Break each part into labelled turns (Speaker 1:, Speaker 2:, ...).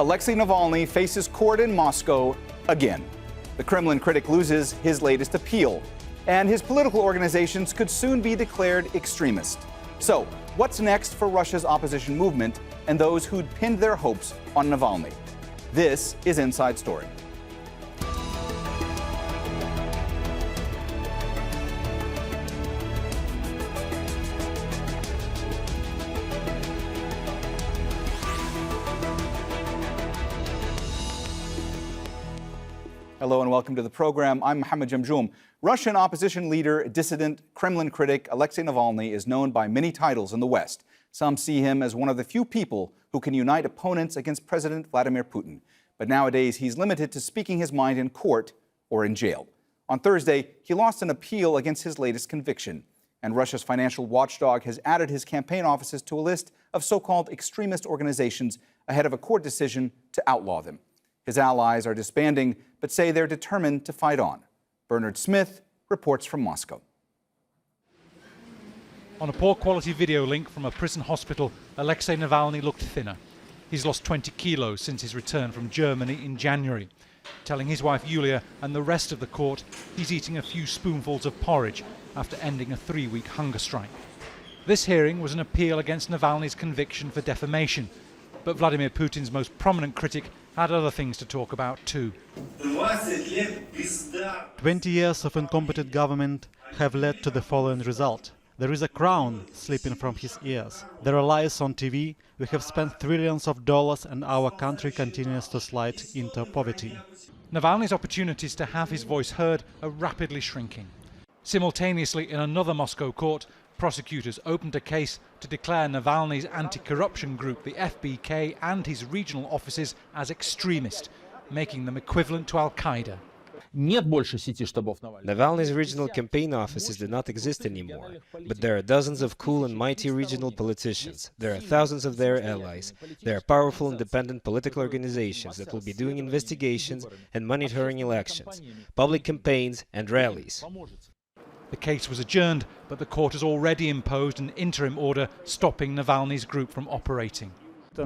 Speaker 1: Alexei Navalny faces court in Moscow again. The Kremlin critic loses his latest appeal, and his political organizations could soon be declared extremist. So, what's next for Russia's opposition movement and those who'd pinned their hopes on Navalny? This is Inside Story. Hello and welcome to the program. I'm Mohammed Jamjoom. Russian opposition leader, dissident, Kremlin critic Alexei Navalny is known by many titles in the West. Some see him as one of the few people who can unite opponents against President Vladimir Putin. But nowadays, he's limited to speaking his mind in court or in jail. On Thursday, he lost an appeal against his latest conviction. And Russia's financial watchdog has added his campaign offices to a list of so-called extremist organizations ahead of a court decision to outlaw them. His allies are disbanding, but say they're determined to fight on. Bernard Smith reports from Moscow.
Speaker 2: On a poor quality video link from a prison hospital, Alexei Navalny looked thinner. He's lost 20 kilos since his return from Germany in January. Telling his wife Yulia and the rest of the court he's eating a few spoonfuls of porridge after ending a 3-week hunger strike. This hearing was an appeal against Navalny's conviction for defamation. But Vladimir Putin's most prominent critic had other things to talk about too.
Speaker 3: 20 years of incompetent government have led to the following result. There is a crown slipping from his ears. There are lies on TV. We have spent trillions of dollars and our country continues to slide into poverty.
Speaker 2: Navalny's opportunities to have his voice heard are rapidly shrinking. Simultaneously, in another Moscow court, prosecutors opened a case to declare Navalny's anti-corruption group, the FBK, and his regional offices as extremist, making them equivalent to Al-Qaeda.
Speaker 4: Navalny's regional campaign offices do not exist anymore, but there are dozens of cool and mighty regional politicians. There are thousands of their allies. There are powerful independent political organizations that will be doing investigations and monitoring elections, public campaigns and rallies.
Speaker 2: The case was adjourned, but the court has already imposed an interim order stopping Navalny's group from operating.
Speaker 5: A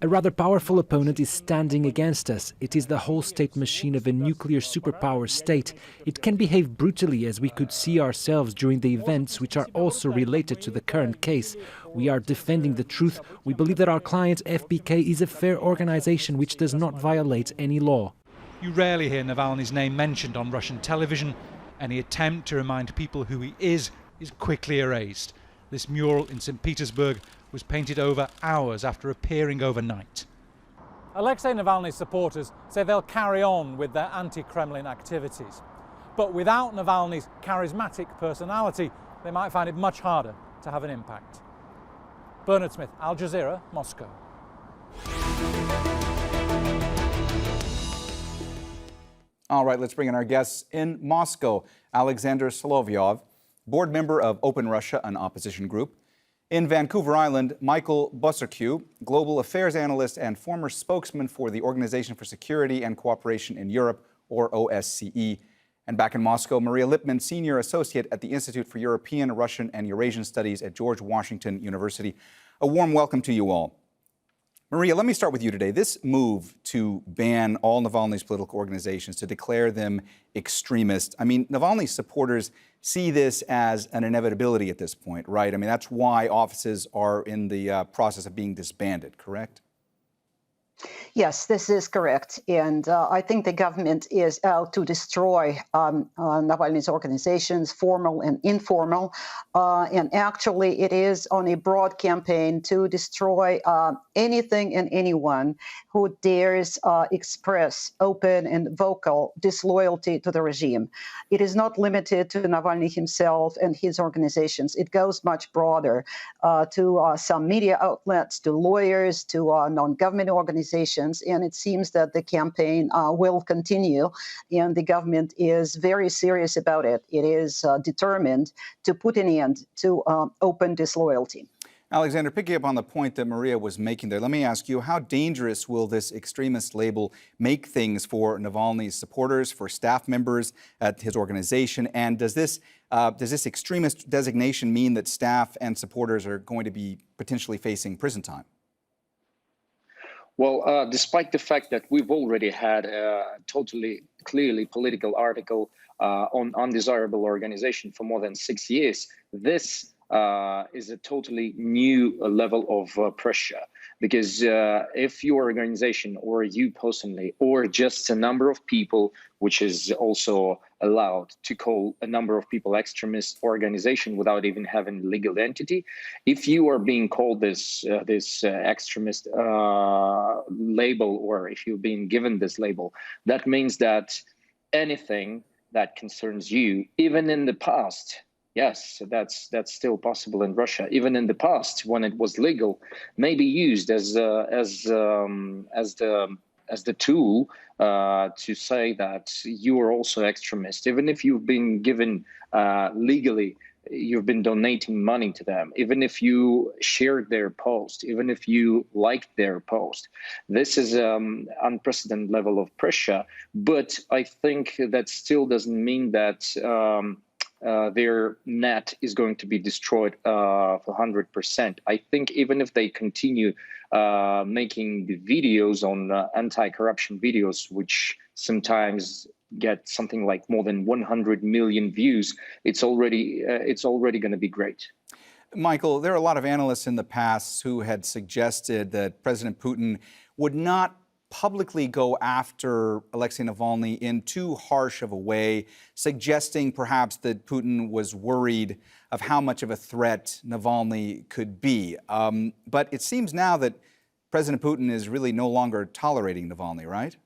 Speaker 5: rather powerful opponent is standing against us. It is the whole state machine of a nuclear superpower state. It can behave brutally, as we could see ourselves during the events which are also related to the current case. We are defending the truth. We believe that our client FBK is a fair organization which does not violate any law.
Speaker 2: You rarely hear Navalny's name mentioned on Russian television. Any attempt to remind people who he is quickly erased. This mural in St. Petersburg was painted over hours after appearing overnight. Alexei Navalny's supporters say they'll carry on with their anti-Kremlin activities. But without Navalny's charismatic personality, they might find it much harder to have an impact. Bernard Smith, Al Jazeera, Moscow.
Speaker 1: All right, let's bring in our guests in Moscow. Alexander Soloviev, board member of Open Russia, an opposition group. In Vancouver Island, Michael Bociurkiw, global affairs analyst and former spokesman for the Organization for Security and Cooperation in Europe, or OSCE. And back in Moscow, Maria Lipman, senior associate at the Institute for European, Russian, and Eurasian Studies at George Washington University. A warm welcome to you all. Maria, let me start with you today. This move to ban all Navalny's political organizations, to declare them extremist, I mean, Navalny's supporters see this as an inevitability at this point, right? I mean, that's why offices are in the process of being disbanded, correct?
Speaker 6: Yes, this is correct. And I think the government is out to destroy Navalny's organizations, formal and informal. And actually, it is on a broad campaign to destroy anything and anyone who dares express open and vocal disloyalty to the regime. It is not limited to Navalny himself and his organizations. It goes much broader to some media outlets, to lawyers, to non-government organizations. And it seems that the campaign will continue, and the government is very serious about it. It is determined to put an end to open disloyalty.
Speaker 1: Alexander, picking up on the point that Maria was making there, let me ask you, how dangerous will this extremist label make things for Navalny's supporters, for staff members at his organization? And does this extremist designation mean that staff and supporters are going to be potentially facing prison time?
Speaker 7: Well, despite the fact that we've already had a totally clearly political article on undesirable organization for more than 6 years, this is a totally new level of pressure. Because if your organization or you personally or just a number of people, which is also allowed to call a number of people extremist organization without even having legal entity, if you are being called this extremist label, or if you've been given this label, that means that anything that concerns you, even in the past, yes, that's still possible in Russia. Even in the past, when it was legal, may be used as the tool to say that you are also extremist. Even if you've been given legally, you've been donating money to them. Even if you shared their post, even if you liked their post, this is unprecedented level of pressure. But I think that still doesn't mean that. Their net is going to be destroyed for 100%. I think even if they continue making the videos on anti-corruption videos, which sometimes get something like more than 100 million views, it's already going to be great.
Speaker 1: Michael, there are a lot of analysts in the past who had suggested that President Putin would not publicly go after Alexei Navalny in too harsh of a way, suggesting perhaps that Putin was worried of how much of a threat Navalny could be. But it seems now that President Putin is really no longer tolerating Navalny, right?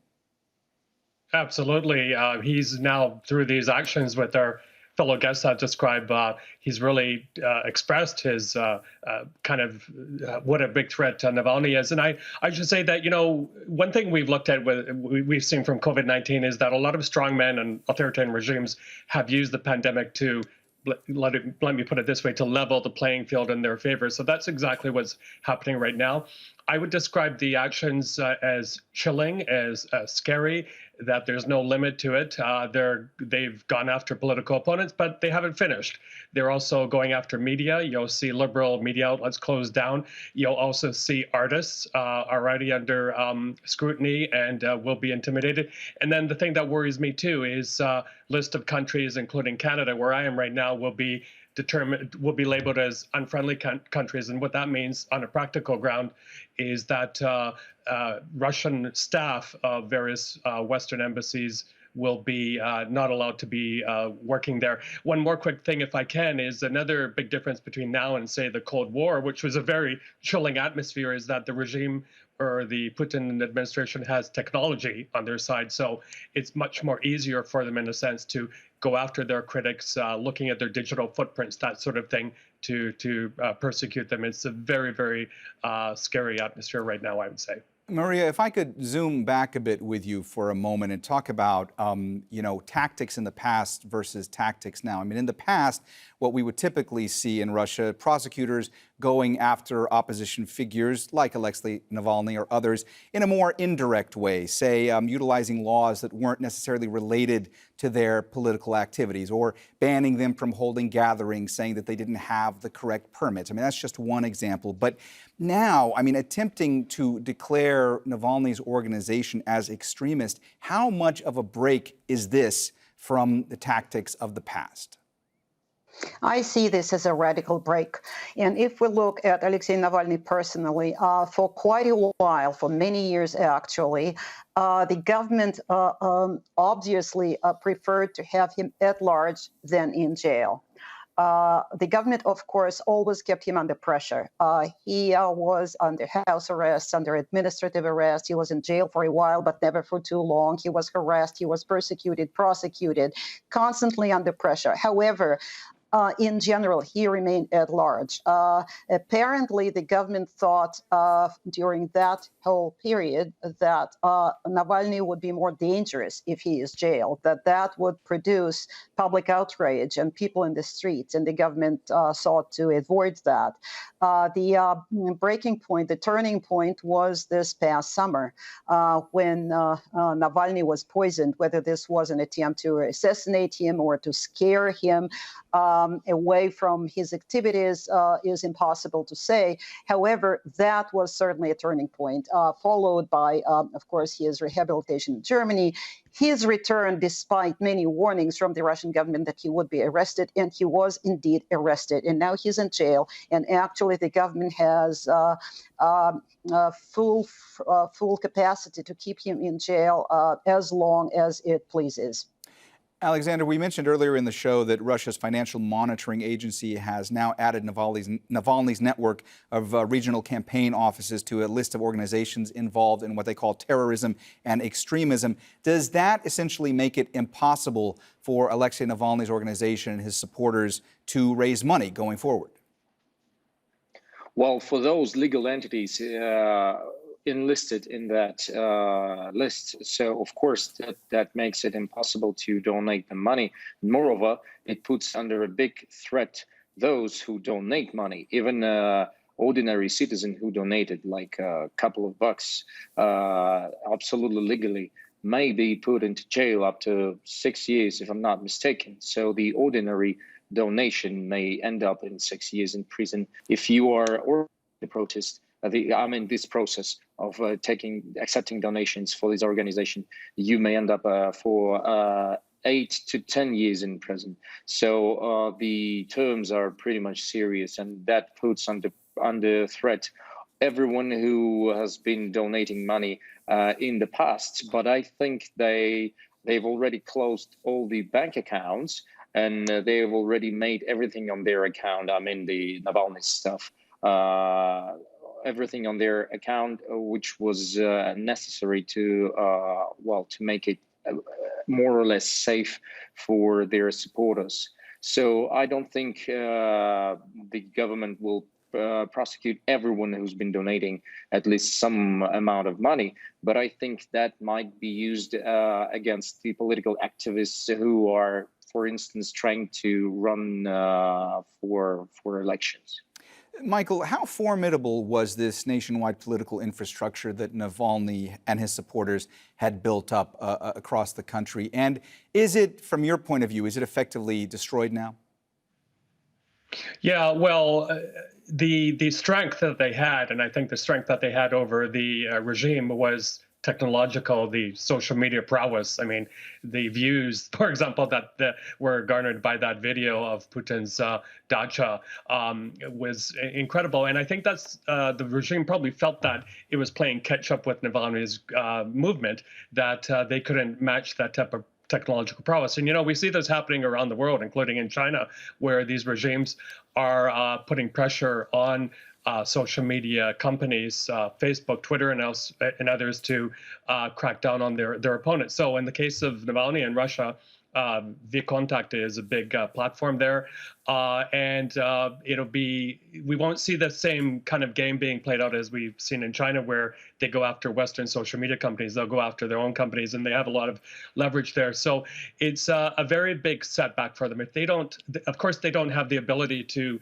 Speaker 8: Absolutely. He's now, through these actions with our fellow guests I've described, he's really expressed his kind of what a big threat Navalny is. And I should say that, you know, one thing we've looked at, we've seen from COVID-19 is that a lot of strongmen and authoritarian regimes have used the pandemic to, let me put it this way, to level the playing field in their favor. So that's exactly what's happening right now. I would describe the actions as chilling, as scary, that there's no limit to it. They've gone after political opponents, but they haven't finished. They're also going after media. You'll see liberal media outlets closed down. You'll also see artists already under scrutiny and will be intimidated. And then the thing that worries me too is list of countries, including Canada, where I am right now, will be labeled as unfriendly countries. And what that means on a practical ground is that Russian staff of various Western embassies will be not allowed to be working there. One more quick thing, if I can, is another big difference between now and, say, the Cold War, which was a very chilling atmosphere, is that the regime or the Putin administration has technology on their side. So it's much more easier for them, in a sense, to go after their critics, looking at their digital footprints, that sort of thing, to persecute them. It's a very, very scary atmosphere right now, I would say.
Speaker 1: Maria, if I could zoom back a bit with you for a moment and talk about, tactics in the past versus tactics now. I mean, in the past, what we would typically see in Russia, prosecutors going after opposition figures like Alexei Navalny or others in a more indirect way, say utilizing laws that weren't necessarily related to their political activities, or banning them from holding gatherings, saying that they didn't have the correct permits. I mean, that's just one example. But now, I mean, attempting to declare Navalny's organization as extremist, how much of a break is this from the tactics of the past?
Speaker 6: I see this as a radical break. And if we look at Alexei Navalny personally, for quite a while, for many years actually, the government obviously preferred to have him at large than in jail. The government, of course, always kept him under pressure. He was under house arrest, under administrative arrest. He was in jail for a while, but never for too long. He was harassed. He was persecuted, prosecuted, constantly under pressure. However, in general, he remained at large. Apparently, the government thought during that whole period that Navalny would be more dangerous if he is jailed, that would produce public outrage and people in the streets, and the government sought to avoid that. The breaking point, the turning point was this past summer when Navalny was poisoned, whether this was an attempt to assassinate him or to scare him. away from his activities is impossible to say. However, that was certainly a turning point, followed by, of course, his rehabilitation in Germany, his return despite many warnings from the Russian government that he would be arrested, and he was indeed arrested. And now he's in jail. And actually, the government has full capacity to keep him in jail as long as it pleases.
Speaker 1: Alexander, we mentioned earlier in the show that Russia's financial monitoring agency has now added Navalny's network of regional campaign offices to a list of organizations involved in what they call terrorism and extremism. Does that essentially make it impossible for Alexei Navalny's organization and his supporters to raise money going forward?
Speaker 7: Well, for those legal entities enlisted in that list, so of course that makes it impossible to donate the money. Moreover, it puts under a big threat those who donate money, even ordinary citizen who donated like a couple of bucks absolutely legally may be put into jail up to 6 years, if I'm not mistaken. So the ordinary donation may end up in 6 years in prison. If you are or the protest, this process of accepting donations for this organization, you may end up for 8 to 10 years in prison. So the terms are pretty much serious, and that puts under threat everyone who has been donating money in the past. But I think they've already closed all the bank accounts, and they've already made everything on their account. The Navalny stuff. Everything on their account, which was necessary to make it more or less safe for their supporters. So I don't think the government will prosecute everyone who's been donating at least some amount of money, but I think that might be used against the political activists who are, for instance, trying to run for elections.
Speaker 1: Michael, how formidable was this nationwide political infrastructure that Navalny and his supporters had built up across the country? And is it, from your point of view, is it effectively destroyed now?
Speaker 8: Yeah, well, the strength that they had, and I think the strength that they had over the regime was technological, the social media prowess. The views, for example, that were garnered by that video of Putin's dacha was incredible. And I think that's the regime probably felt that it was playing catch up with Navalny's movement, that they couldn't match that type of technological prowess. And, we see this happening around the world, including in China, where these regimes are putting pressure on social media companies, Facebook, Twitter, and others to crack down on their opponents. So in the case of Navalny in Russia, VKontakte is a big platform there, and we won't see the same kind of game being played out as we've seen in China, where they go after Western social media companies. They'll go after their own companies, and they have a lot of leverage there. So it's a very big setback for them. If they don't, of course, they don't have the ability to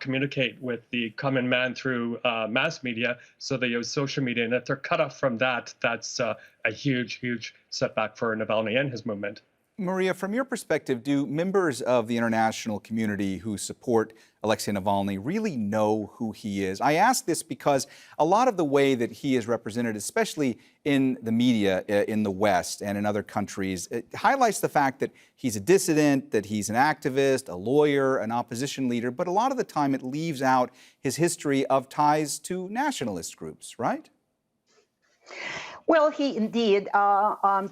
Speaker 8: communicate with the common man through mass media, so they use social media. And if they're cut off from that, that's a huge, huge setback for Navalny and his movement.
Speaker 1: Maria, from your perspective, do members of the international community who support Alexei Navalny really know who he is? I ask this because a lot of the way that he is represented, especially in the media in the West and in other countries, it highlights the fact that he's a dissident, that he's an activist, a lawyer, an opposition leader, but a lot of the time it leaves out his history of ties to nationalist groups, right?
Speaker 6: Well, he indeed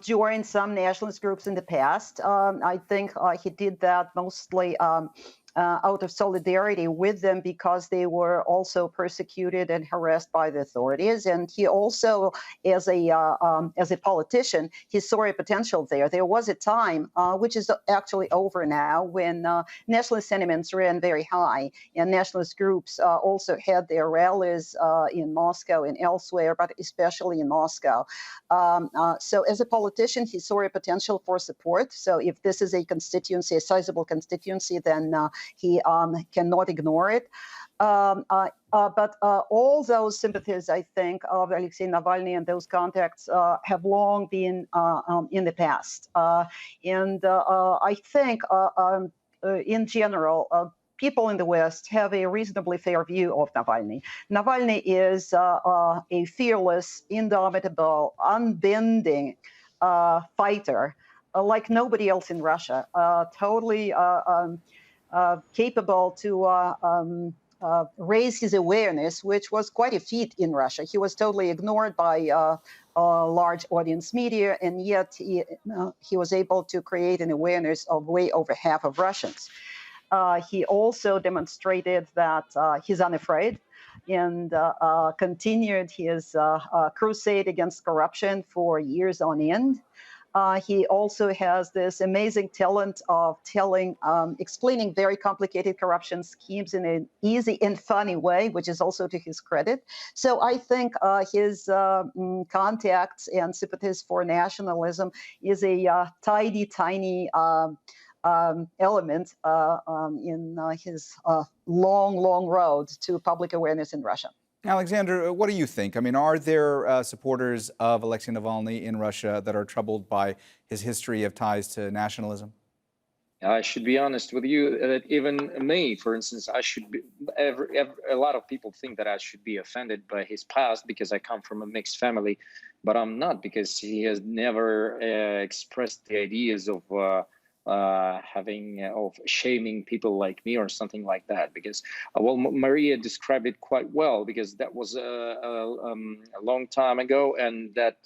Speaker 6: joined some nationalist groups in the past. I think he did that mostly out of solidarity with them, because they were also persecuted and harassed by the authorities. And he also, as a politician, he saw a potential there. There was a time, which is actually over now, when nationalist sentiments ran very high, and nationalist groups also had their rallies in Moscow and elsewhere, but especially in Moscow. So as a politician, he saw a potential for support. So if this is a constituency, a sizable constituency, then he cannot ignore it. But all those sympathies, I think, of Alexei Navalny and those contacts have long been in the past. And I think in general, people in the West have a reasonably fair view of Navalny. Navalny is a fearless, indomitable, unbending fighter, like nobody else in Russia, totally capable to raise his awareness, which was quite a feat in Russia. He was totally ignored by large audience media, and yet he was able to create an awareness of way over half of Russians. He also demonstrated that he's unafraid and continued his crusade against corruption for years on end. He also has this amazing talent of explaining very complicated corruption schemes in an easy and funny way, which is also to his credit. So I think his contacts and sympathies for nationalism is a tiny element in his long road to public awareness in Russia.
Speaker 1: Alexander, what do you think? I mean, are there supporters of Alexei Navalny in Russia that are troubled by his history of ties to nationalism?
Speaker 7: I should be honest with you that even me, for instance, I should be. A lot of people think that I should be offended by his past because I come from a mixed family, but I'm not, because he has never expressed the ideas of of shaming people like me or something like that. Because well, Maria described it quite well, because that was a long time ago, and that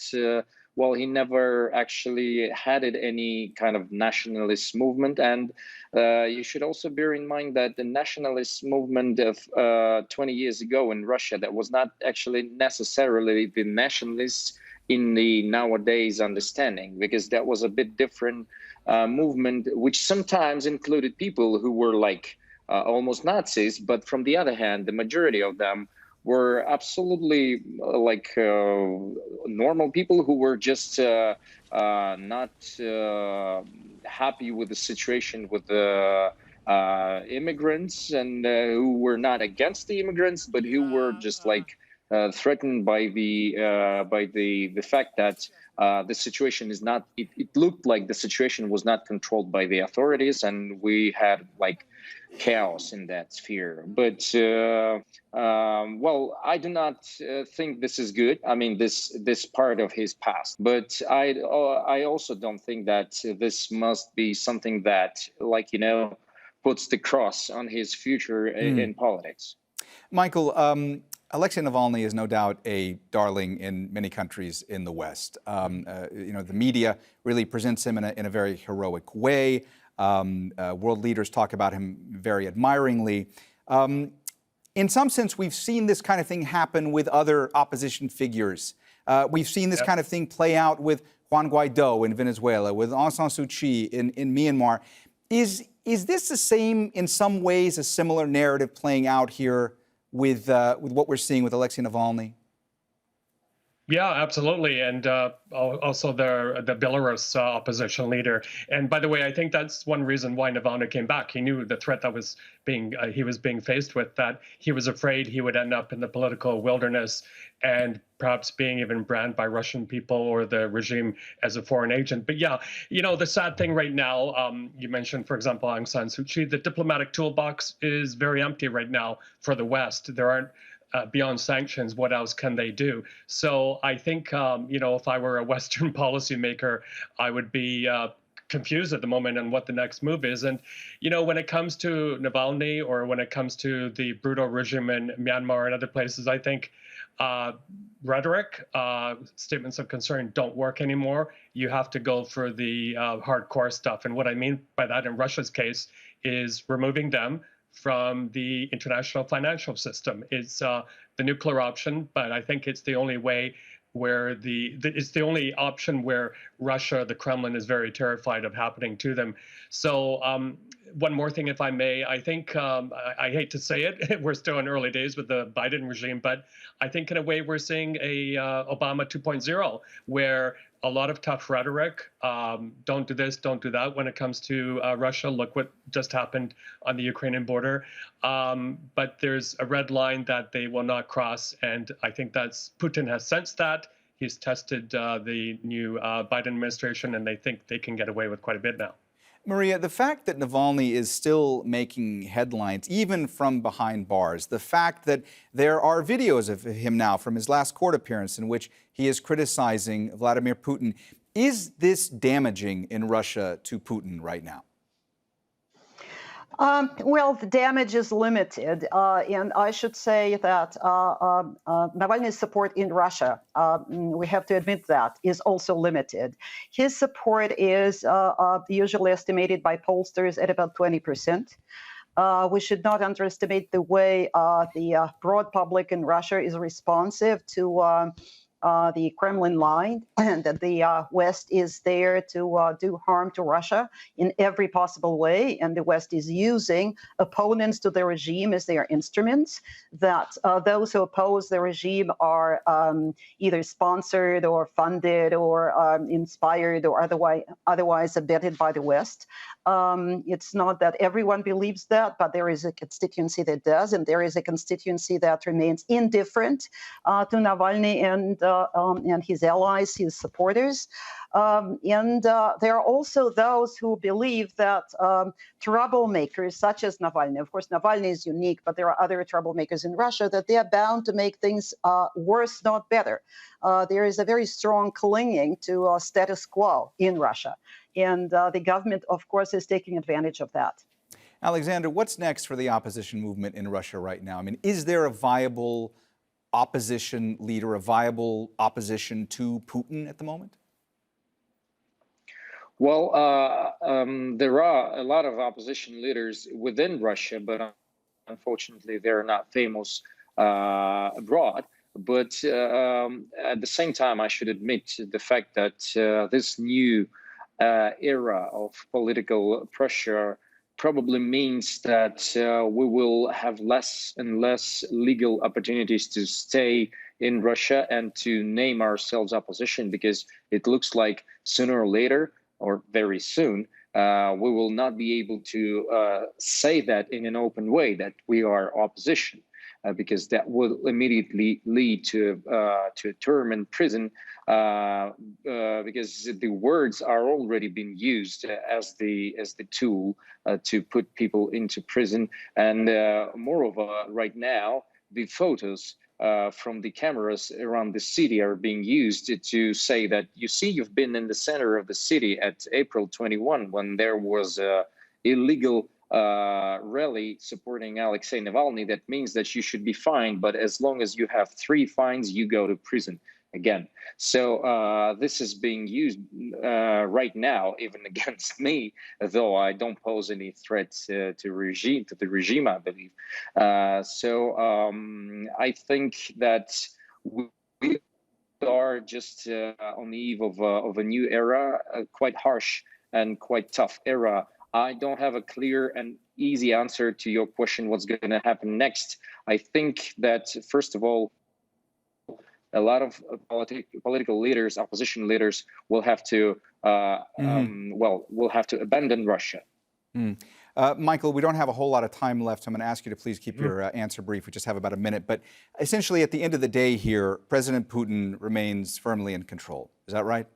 Speaker 7: well, he never actually headed any kind of nationalist movement. And you should also bear in mind that the nationalist movement of 20 years ago in Russia, that was not actually necessarily the nationalists in the nowadays understanding, because that was a bit different movement, which sometimes included people who were like almost Nazis, but from the other hand, the majority of them were absolutely like normal people who were just not happy with the situation with the immigrants, and who were not against the immigrants, but who were just like threatened by the fact that the situation is not. It looked like the situation was not controlled by the authorities, and we had like chaos in that sphere. But well, I do not think this is good. I mean, this part of his past. But I also don't think that this must be something that, like, you know, puts the cross on his future in politics.
Speaker 1: Michael, Alexei Navalny is no doubt a darling in many countries in the West. You know, the media really presents him in a very heroic way. World leaders talk about him very admiringly. In some sense, we've seen this kind of thing happen with other opposition figures. We've seen this kind of thing play out with Juan Guaido in Venezuela, with Aung San Suu Kyi in Myanmar. Is this the same, in some ways, a similar narrative playing out here with what we're seeing with Alexei Navalny?
Speaker 8: Yeah, absolutely. And also the Belarus opposition leader. And by the way, I think that's one reason why Navalny came back. He knew the threat that was he was being faced with, that he was afraid he would end up in the political wilderness and perhaps being even branded by Russian people or the regime as a foreign agent. But yeah, you know, the sad thing right now, you mentioned, for example, Aung San Suu Kyi, the diplomatic toolbox is very empty right now for the West. There aren't beyond sanctions, what else can they do? So I think, you know, if I were a Western policymaker, I would be confused at the moment on what the next move is. And, you know, when it comes to Navalny, or when it comes to the brutal regime in Myanmar and other places, I think rhetoric, statements of concern don't work anymore. You have to go for the hardcore stuff. And what I mean by that in Russia's case is removing them from the international financial system. It's the nuclear option, but I think it's the only way where it's the only option where Russia, the Kremlin, is very terrified of happening to them. So one more thing, if I may, I think, I hate to say it, we're still in early days with the Biden regime, but I think in a way we're seeing a Obama 2.0, where a lot of tough rhetoric, don't do this, don't do that when it comes to Russia. Look what just happened on the Ukrainian border. But there's a red line that they will not cross. And I think Putin has sensed that. He's tested the new Biden administration, and they think they can get away with quite a bit now.
Speaker 1: Maria, the fact that Navalny is still making headlines, even from behind bars, the fact that there are videos of him now from his last court appearance in which he is criticizing Vladimir Putin, is this damaging in Russia to Putin right now?
Speaker 6: Well, the damage is limited, and I should say that Navalny's support in Russia, we have to admit that, is also limited. His support is usually estimated by pollsters at about 20%. We should not underestimate the way the broad public in Russia is responsive to the Kremlin line, and that the West is there to do harm to Russia in every possible way. And the West is using opponents to the regime as their instruments, that those who oppose the regime are either sponsored or funded or inspired or otherwise abetted by the West. It's not that everyone believes that, but there is a constituency that does, and there is a constituency that remains indifferent to Navalny and his allies, his supporters. And there are also those who believe that troublemakers such as Navalny, of course, Navalny is unique, but there are other troublemakers in Russia, that they are bound to make things worse, not better. There is a very strong clinging to status quo in Russia. And the government, of course, is taking advantage of that.
Speaker 1: Alexander, what's next for the opposition movement in Russia right now? I mean, is there a viable opposition leader, a viable opposition to Putin at the moment?
Speaker 7: Well, there are a lot of opposition leaders within Russia, but unfortunately, they're not famous abroad. But at the same time, I should admit the fact that this new era of political pressure probably means that we will have less and less legal opportunities to stay in Russia and to name ourselves opposition, because it looks like sooner or later, or very soon, we will not be able to say that in an open way that we are opposition. Because that will immediately lead to a term in prison, because the words are already being used as the tool to put people into prison. And moreover, right now, the photos from the cameras around the city are being used to say that, you see, you've been in the center of the city at April 21 when there was illegal rally supporting Alexei Navalny. That means that you should be fined, but as long as you have 3 fines, you go to prison again. So this is being used right now, even against me, though I don't pose any threats to the regime, I believe. I think that we are just on the eve of a new era, a quite harsh and quite tough era. I don't have a clear and easy answer to your question, what's going to happen next. I think that, first of all, a lot of political leaders, opposition leaders, will have to, will have to abandon Russia.
Speaker 1: Michael, we don't have a whole lot of time left. So I'm going to ask you to please keep your answer brief. We just have about a minute. But essentially, at the end of the day here, President Putin remains firmly in control. Is that right?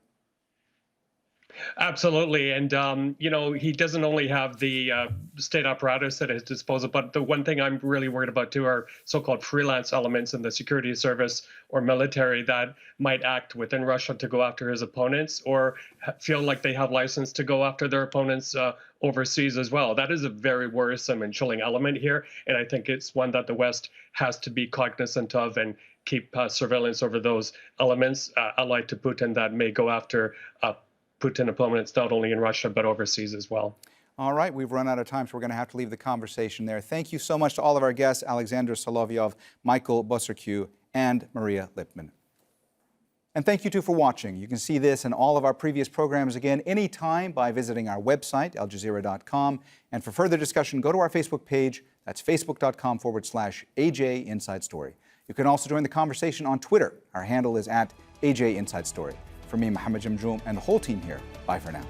Speaker 8: Absolutely. And, he doesn't only have the state apparatus at his disposal, but the one thing I'm really worried about, too, are so-called freelance elements in the security service or military that might act within Russia to go after his opponents, or feel like they have license to go after their opponents overseas as well. That is a very worrisome and chilling element here. And I think it's one that the West has to be cognizant of and keep surveillance over those elements allied to Putin that may go after Putin opponents, not only in Russia, but overseas as well.
Speaker 1: All right, we've run out of time, so we're going to have to leave the conversation there. Thank you so much to all of our guests, Alexander Soloviev, Michael Bociurkiw, and Maria Lipman. And thank you, too, for watching. You can see this and all of our previous programs again anytime by visiting our website, aljazeera.com. And for further discussion, go to our Facebook page. That's facebook.com/AJ Inside Story. You can also join the conversation on Twitter. Our handle is @AJ Inside Story. For me, Mohammed, Jamjoom, and the whole team here, bye for now.